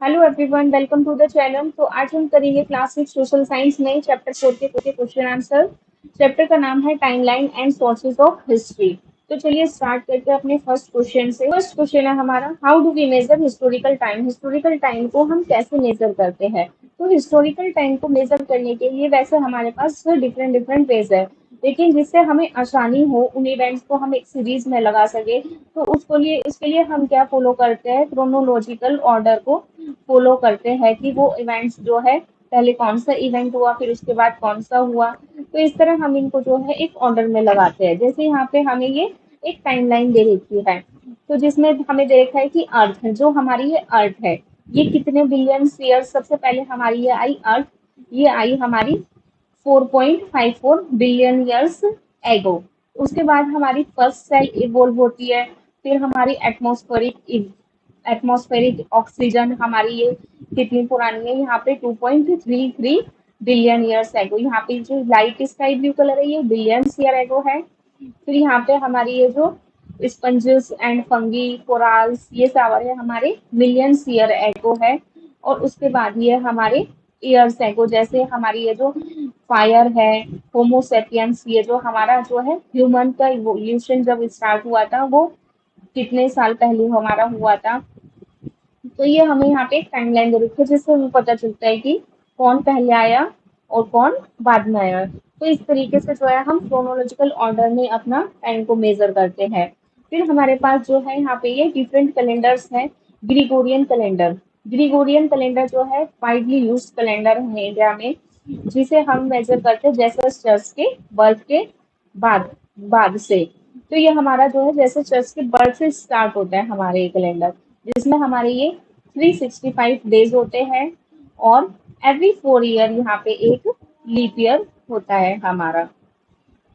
Hello everyone, welcome to the channel. तो आज हम करेंगे क्लास 6 सोशल साइंस में चैप्टर 4 के क्वेश्चन आंसर। चैप्टर का नाम है timeline and sources of history. तो चलिए स्टार्ट करते हैं अपने फर्स्ट क्वेश्चन से। फर्स्ट क्वेश्चन है हमारा, how do we measure historical time. Historical time को हम कैसे मेजर करते हैं। तो हिस्टोरिकल टाइम को मेजर करने के लिए वैसे हमारे पास डिफरेंट डिफरेंट वेज है, लेकिन जिससे हमें आसानी हो, उन इवेंट्स को हम एक सीरीज में लगा सके, तो उसके लिए हम क्या फॉलो करते हैं, क्रोनोलॉजिकल ऑर्डर को फॉलो करते हैं कि वो इवेंट्स जो है पहले कौन सा इवेंट हुआ, फिर उसके बाद कौन सा हुआ। तो इस तरह हम इनको जो है एक ऑर्डर में लगाते हैं। जैसे यहाँ पे हमें ये एक टाइमलाइन दे रखी है, तो जिसमें हमें दे रखा है कि अर्थ जो हमारी ये अर्थ है, ये कितने बिलियन ईयर, सबसे पहले हमारी ये आई अर्थ, ये आई हमारी 4.54 बिलियन ईयर्स एगो। उसके बाद हमारी फर्स्ट सेल इवोल्व होती है। फिर हमारी एटमॉस्फेरिक ऑक्सीजन हमारी ये कितनी पुरानी है, यहाँ पे 2.33 बिलियन ईयर्स एगो। यहाँ पे जो लाइट स्काई ब्लू कलर है ये बिलियन ईयर एगो है। फिर यहाँ पे हमारी ये जो स्पंजेस एंड फंगी कोराल्स ये सावर है हमारे मिलियन ईयर एगो है। और उसके बाद ये हमारे ईयर्स एगो, जैसे हमारी ये जो फायर है, होमोसेपियंस, ये जो हमारा जो है ह्यूमन का इवोल्यूशन जब स्टार्ट हुआ था वो कितने साल पहले हमारा हुआ था। तो ये हमें यहाँ पे एक टाइमलाइन दे रखी है, जिससे हमें पता चलता है कि कौन पहले आया और कौन बाद में आया। तो इस तरीके से जो है हम क्रोनोलॉजिकल ऑर्डर में अपना टाइम को मेजर करते हैं। फिर हमारे पास जो है यहाँ पे ये डिफरेंट कैलेंडर्स हैं। ग्रिगोरियन कैलेंडर, ग्रिगोरियन कैलेंडर जो है वाइडली यूज कैलेंडर है इंडिया में, जिसे हम मेजर करते हैं जैसे चर्च के बर्थ के बाद बाद से। तो ये हमारा जो है जैसे चर्च के बर्थ से स्टार्ट होता है हमारे ये कैलेंडर, जिसमें हमारे ये 365 डेज होते हैं। और एवरी 4 ईयर यहाँ पे एक लीप ईयर होता है हमारा।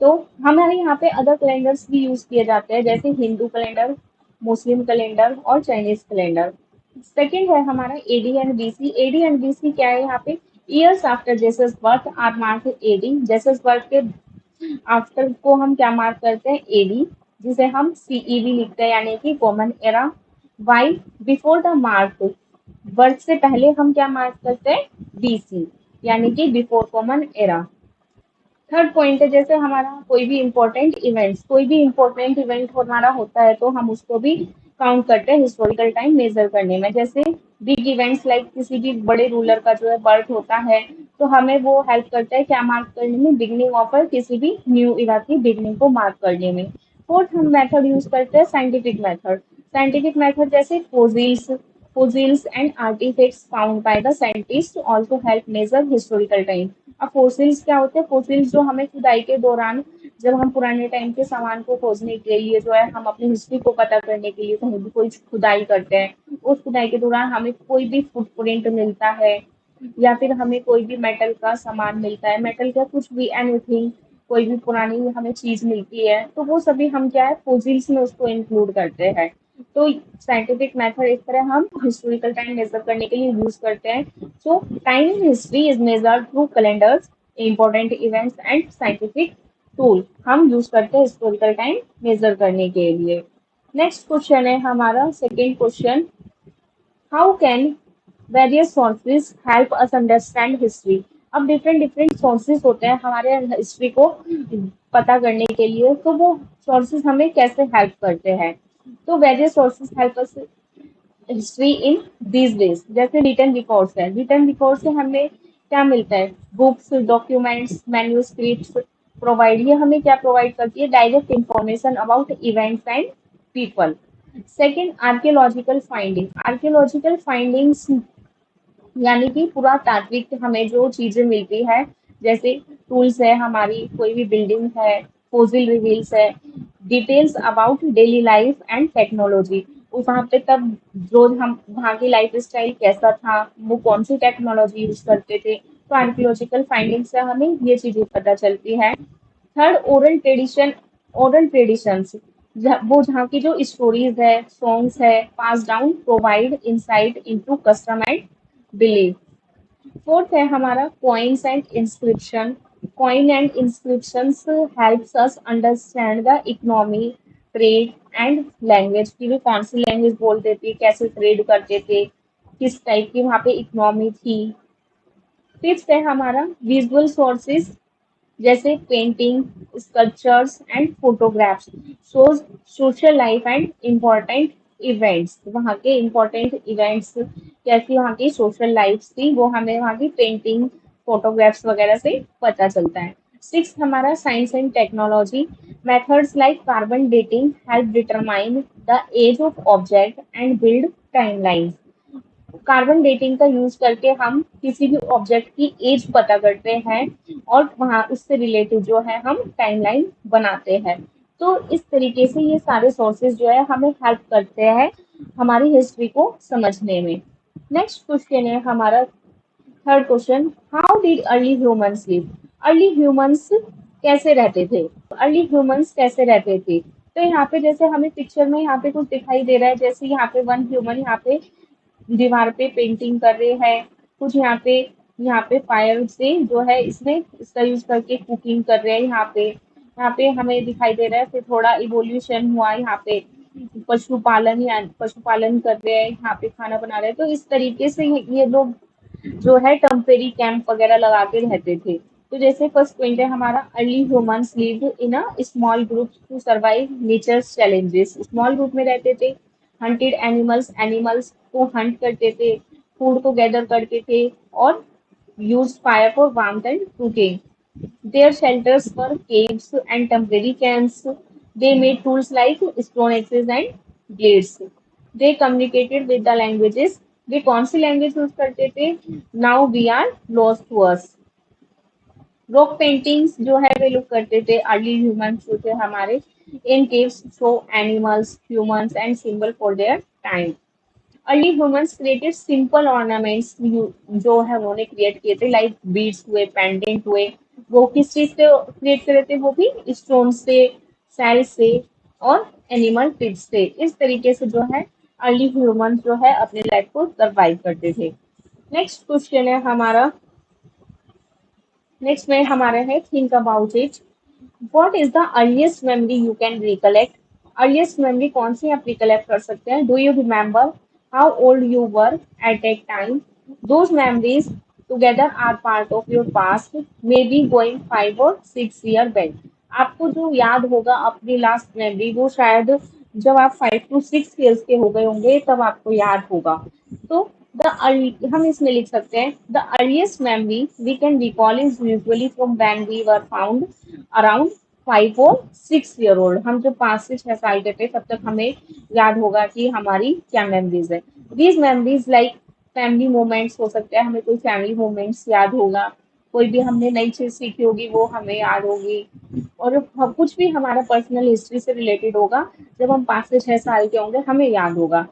तो हमारे यहाँ पे अदर कैलेंडर्स भी यूज किए जाते हैं, जैसे हिंदू कैलेंडर, मुस्लिम कैलेंडर और चाइनीज कैलेंडर। सेकंड है हमारा AD and BC. AD and BC क्या है, यहाँ पे years after Jesus birth are mark AD. Jesus birth के आफ्टर को हम क्या मार्क करते हैं, एडी, जिसे हम सीईवी लिखते हैं, यानी कि common era. Why before the mark, birth से पहले हम क्या मार्क करते हैं, बीसी, यानी कि before common era. Third point है, जैसे हमारा कोई भी इम्पोर्टेंट इवेंट हमारा होता है, तो हम उसको भी काउंट करते हैं हिस्टोरिकल टाइम मेजर करने में। जैसे बिग इवेंट्स लाइक किसी भी बड़े रूलर का जो है बर्थ होता है, तो हमें वो हेल्प करता है क्या मार्क करने में, बिगनिंग ऑफ किसी भी न्यू इरा की बिगनिंग को मार्क करने में। फोर्थ हम मेथड यूज करते हैं साइंटिफिक मेथड। साइंटिफिक मेथड जैसे fossils and artifacts found by the scientists also help measure historical time। अब फोसिल्स क्या होते हैं, फोसिल्स जो हमें खुदाई के दौरान, जब हम पुराने टाइम के सामान को खोजने के लिए जो है, हम अपनी हिस्ट्री को पता करने के लिए कहीं भी कोई खुदाई करते हैं, उस खुदाई के दौरान हमें कोई भी फुटप्रिंट मिलता है, या फिर हमें कोई भी मेटल का सामान मिलता है, मेटल का कुछ भी एनीथिंग, कोई भी पुरानी हमें चीज मिलती है, तो वो सभी हम क्या है फोसिल्स में उसको इंक्लूड करते हैं। तो साइंटिफिक मेथड इस तरह हम हिस्टोरिकल टाइम मेजर करने के लिए यूज करते हैं। सो time in history is measured through calendars, important events and scientific tool हम यूज करते हैं हिस्टोरिकल टाइम मेजर करने के लिए। नेक्स्ट क्वेश्चन है हमारा second question, how can various sources help us understand history. अब डिफरेंट डिफरेंट सोर्सेज होते हैं हमारे हिस्ट्री को पता करने के लिए, तो वो सोर्सेज हमें कैसे हेल्प करते हैं। तो various sources help us history in these days. जैसे रिटन रिकॉर्ड्स है, रिटन रिकॉर्ड से हमें क्या मिलता है, बुक्स, डॉक्यूमेंट्स, मैन्यूस्क्रिप्ट्स प्रोवाइड, ये हमें क्या प्रोवाइड करती है, direct information about events and people. Second, archaeological finding. Archaeological findings यानी कि पुरातात्विक हमें जो चीजें मिलती है, जैसे टूल्स है हमारी, कोई भी बिल्डिंग है, फोसिल रिवील्स है, details about daily life and technology, वहाँ पे तब जो हम वहाँ की लाइफ स्टाइल कैसा था, वो कौन सी टेक्नोलॉजी यूज करते थे, तो आर्कियोलॉजिकल फाइंडिंग से हमें ये चीजें पता चलती है। थर्ड, ओरल ट्रेडिशंस, वो जहाँ की जो स्टोरीज है, सॉन्ग्स है, pass down provide insight into custom and belief. Fourth है हमारा coins and inscription. Coin and inscriptions helps us understand the economy, trade and language, कि वे कौन सी लैंग्वेज बोलते थे, कैसे ट्रेड करते थे, किस टाइप की वहाँ पे इकोनॉमी थी। फिफ्थ है हमारा विजुअल सोर्सेज, जैसे painting, sculptures and photographs shows social life and important events. वहाँ के इम्पोर्टेंट इवेंट्स, कैसी वहाँ की सोशल लाइफ थी, वो हमें वहाँ की पेंटिंग, फोटोग्राफ्स वगैरह से पता चलता है। सिक्स हमारा science and technology, methods like carbon dating help determine the age of object and build timelines. Carbon dating का यूज करके हम किसी भी ऑब्जेक्ट की एज पता करते हैं और वहाँ उससे रिलेटेड जो है हम टाइमलाइन बनाते हैं। तो इस तरीके से ये सारे सोर्सेज जो है हमें हेल्प करते हैं हमारी हिस्ट्री को समझने में। नेक्स्ट क्वेश्चन है हमारा third question, how did early humans live. Early humans कैसे रहते थे, अर्ली ह्यूमंस कैसे रहते थे। तो यहाँ पे जैसे हमें पिक्चर में यहाँ पे कुछ दिखाई दे रहा है, जैसे यहाँ पे वन ह्यूमन यहाँ पे दीवार पे पेंटिंग कर रहे हैं, कुछ यहाँ पे फायर से जो है इसमें इसका यूज करके कुकिंग कर रहे हैं। यहाँ पे हमें दिखाई दे रहा है फिर थोड़ा इवोल्यूशन हुआ, यहाँ पे पशुपालन या पशुपालन कर रहे हैं, यहाँ पे खाना बना रहे हैं। तो इस तरीके से ये लोग जो है टेम्परेरी कैंप वगैरह लगा के रहते थे। तो जैसे फर्स्ट पॉइंट है हमारा, early humans lived in a small group to survive nature's challenges. Small group में रहते थे, हंटेड एनिमल्स को हंट करते थे, फूड को गैदर करते थे और use fire for warmth and cooking. Their shelters were caves and temporary camps. They made tools like stone axes and blades. They communicated with the languages. वे कौन सी लैंग्वेज यूज करते थे? Now we are lost to us. Rock paintings जो है वे लोग करते थे, अर्ली ह्यूमंस जो थे हमारे। In caves show animals, humans and symbol for their time. Early humans created simple ornaments, जो है उन्होंने क्रिएट किए थे, लाइक बीड्स हुए, पेंडेंट हुए। वो किस चीज से क्रिएट करे थे? वो भी स्टोन से, सेल से और एनिमल टिप्स से। इस तरीके से जो है अर्ली ह्यूमंस जो है अपने लाइफ को सर्वाइव करते थे। नेक्स्ट क्वेश्चन है हमारा, नेक्स्ट में हमारा है think about it. What is the earliest memory you can recollect. Earliest memory कौन सी आप रिकलेक्ट कर सकते हैं? Do you remember how old you were at that time? Those memories together are part of your past, maybe going 5 or 6 year बैक। आपको जो याद होगा अपनी लास्ट मेमोरी, वो शायद जब आप 5 to 6 years के हो गए होंगे तब आपको याद होगा। तो हम इसमें लिख सकते हैं, the earliest memory we can recall is usually from when we were found around 5 or 6 year old। हम जब 5 से 6 साल के थे तब तक हमें याद होगा कि हमारी क्या मेमोरीज है। These memories like family moments हो सकते हैं, हमें कोई फैमिली मोमेंट्स याद होगा, कोई भी हमने नई चीज सीखी होगी वो हमें याद होगी, और कुछ भी हमारा पर्सनल हिस्ट्री से रिलेटेड होगा, जब हम 5 से 6 साल के होंगे हमें याद होगा।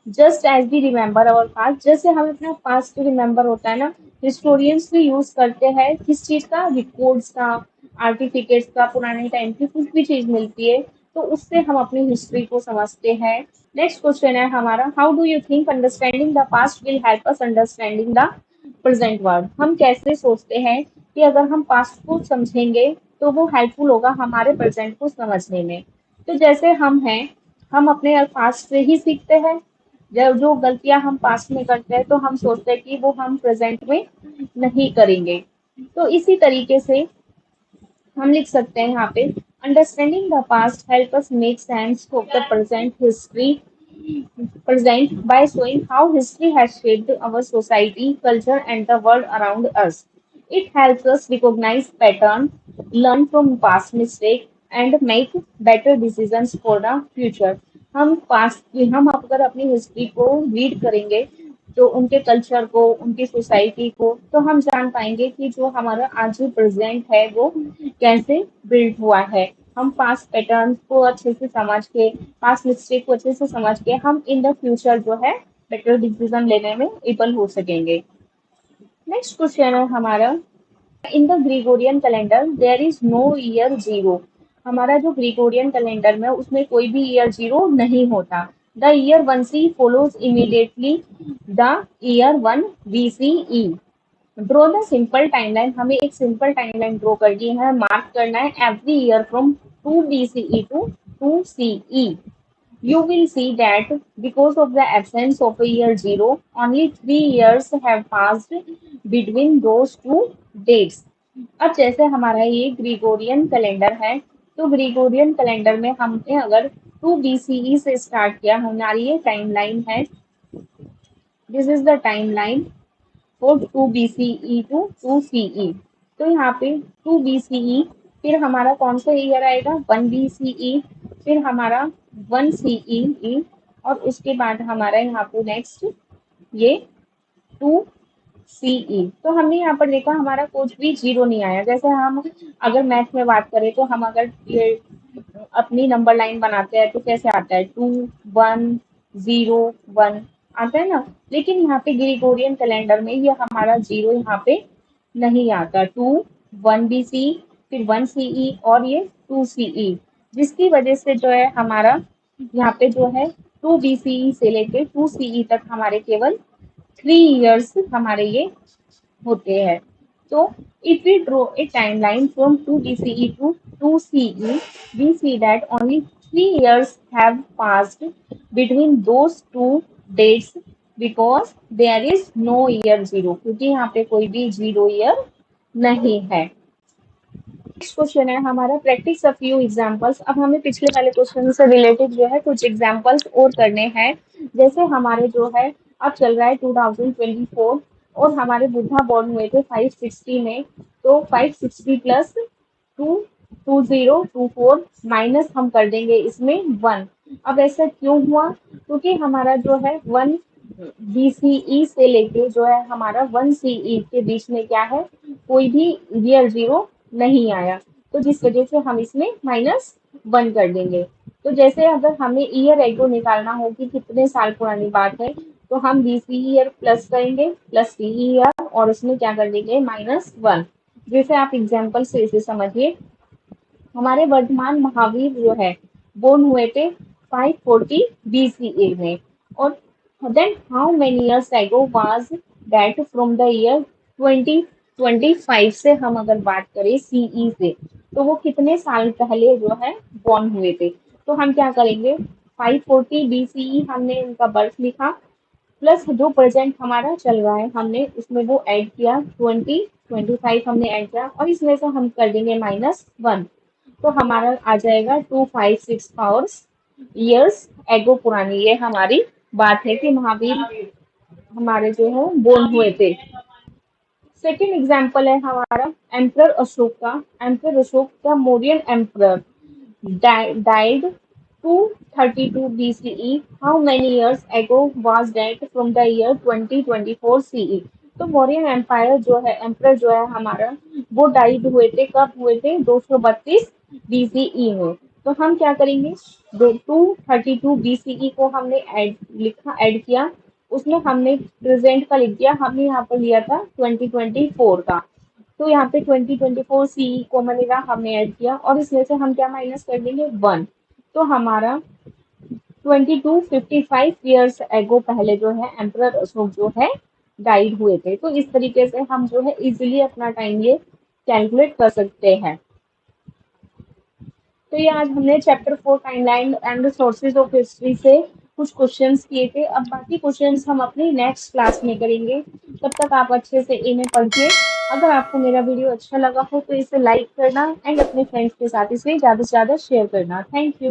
Just as we remember our past, जैसे हम अपना पास्ट रिमेम्बर होता है ना, हिस्टोरियंस भी यूज करते हैं किस चीज का? रिकॉर्ड्स का, आर्टिफिकेट्स का, पुराने टाइम की कुछ भी चीज मिलती है तो उससे हम अपनी हिस्ट्री को समझते हैं। नेक्स्ट क्वेश्चन है हमारा, how do you think understanding the past will help us understanding the present world. हम कैसे सोचते हैं कि अगर हम पास्ट को समझेंगे तो वो हेल्पफुल होगा हमारे प्रेजेंट को समझने में। तो जैसे हम हैं, हम अपने पास्ट से ही सीखते हैं। जब जो गलतियां हम पास्ट में करते हैं तो हम सोचते हैं कि वो हम प्रेजेंट में नहीं करेंगे। तो इसी तरीके से हम लिख सकते हैं यहाँ पे, understanding the past help us make sense of the present by showing how history has shaped our society, culture, and the world around us. It helps us recognize patterns, learn from past mistakes, and make better decisions for the future. हम अगर अपनी history को read करेंगे तो उनके culture को, उनकी society को, तो हम जान पाएंगे कि जो हमारा आज प्रेजेंट है वो कैसे बिल्ड हुआ है। हम पास्ट पैटर्न को अच्छे से समझ के, पास्ट मिस्टेक को अच्छे से समझ के हम इन द फ्यूचर जो है बेटर डिसीजन लेने में एबल हो सकेंगे। नेक्स्ट क्वेश्चन है हमारा, in the Gregorian calendar there is no year zero. हमारा जो ग्रिगोरियन कैलेंडर में उसमें कोई भी ईयर जीरो नहीं होता। The year 1C follows immediately the year 1 BCE। Draw the simple timeline, हमें एक सिंपल टाइमलाइन ड्रॉ करनी है, मार्क करना है every year from 2 BCE to 2 CE। you will see that because of the absence of a year zero, only 3 years have passed between those two dates. अब जैसे हमारा ये ग्रिगोरियन कैलेंडर है, तो ग्रिगोरियन कैलेंडर में हमने अगर 2 BCE से स्टार्ट किया, हमारी ये टाइमलाइन है, this is the timeline for 2 BCE to 2 CE। तो यहाँ पे 2 BCE, फिर हमारा कौन सा ईयर आएगा, 1 BCE, फिर हमारा 1 CE, और उसके बाद हमारा यहाँ पे नेक्स्ट ये 2 CE। तो हमने यहाँ पर देखा हमारा कुछ भी जीरो नहीं आया। जैसे हम अगर मैथ में बात करें तो हम अगर ये अपनी नंबर लाइन बनाते हैं तो कैसे आता है, 2 1 0 1 आता है ना। लेकिन यहाँ पे ग्रिगोरियन कैलेंडर में ये हमारा जीरो यहाँ पे नहीं आता। 2 1 BC, फिर 1 CE और ये 2 CE, जिसकी वजह से जो है हमारा यहाँ पे जो है 2 BCE से लेके 2 CE तक हमारे केवल 3 years हमारे ये होते हैं। तो if we draw a timeline from 2 BCE to 2 CE, we see that only 3 years have passed between those two dates because there is no year zero, क्योंकि यहाँ पे कोई भी जीरो ईयर नहीं है। नेक्स्ट क्वेश्चन है हमारा, प्रैक्टिस अ फ्यू एग्जांपल्स। अब हमें पिछले वाले क्वेश्चन से रिलेटेड जो है कुछ एग्जांपल्स और करने हैं। जैसे हमारे जो है अब चल रहा है 2024 और हमारे बुद्धा बॉर्न हुए थे 560 में, तो 560 प्लस 2024 माइनस हम कर देंगे इसमें 1। अब ऐसा क्यों हुआ, क्योंकि हमारा जो है 1 BCE से लेके जो है हमारा 1 CE के बीच में क्या है, कोई भी ईयर जीरो नहीं आया, तो जिस वजह से हम इसमें -1 कर देंगे। तो जैसे अगर हमें ईयर एगो निकालना हो कि कितने साल पुरानी बात है, तो हम BCE ईयर प्लस करेंगे प्लस CE ईयर और उसमें क्या कर देंगे -1। जैसे आप एग्जाम्पल से इसे समझिए, हमारे वर्तमान महावीर जो है बोर्न हुए थे 540 BCE में, और then how many years ago was that from the year 2025 से हम अगर बात करें CE से, तो वो कितने साल पहले जो है बॉर्न हुए थे। तो हम क्या करेंगे, 540 BCE हमने उनका बर्थ लिखा, प्लस जो प्रेजेंट हमारा चल रहा है हमने उसमें वो ऐड किया, 2025 हमने ऐड किया, और इसमें से हम कर देंगे -1। तो हमारा आ जाएगा 256 आवर्स ईयर्स एगो पुरानी ये हमारी बात है कि महावीर हमारे जो है बोर्न हुए थे। सेकेंड एग्जाम्पल है हमारा एम्परर अशोक का। Emperor Ashok the Mauryan emperor died 232 BCE. How many years ago was that from the year 2024 CE? तो मौर्यन एम्पायर जो है, एम्परर जो है हमारा, वो डाइड हुए थे, कब हुए थे, 232 BCE में। तो हम क्या करेंगे, 232 BCE को हमने ऐड किया, उसमें हमने प्रेजेंट का लिख दिया, हमने यहाँ पर लिया था 2024 का, तो यहाँ पे 2024 CE को मिलेगा, हमने ऐड किया, और इसमें से हम क्या माइनस कर देंगे 1। तो हमारा 2255 ईयर्स एगो पहले जो है एम्परर अशोक जो है डाइड हुए थे। तो इस तरीके से हम जो है इजीली अपना टाइम ये कैलकुलेट कर सकते हैं। तो ये आज हमने chapter 4 timeline and sources of history से कुछ क्वेश्चंस किए थे। अब बाकी क्वेश्चंस हम अपनी नेक्स्ट क्लास में करेंगे। तब तक आप अच्छे से इन्हें पढ़िए। अगर आपको मेरा वीडियो अच्छा लगा हो तो इसे लाइक करना एंड अपने फ्रेंड्स के साथ इसे ज़्यादा से ज़्यादा शेयर करना। Thank you.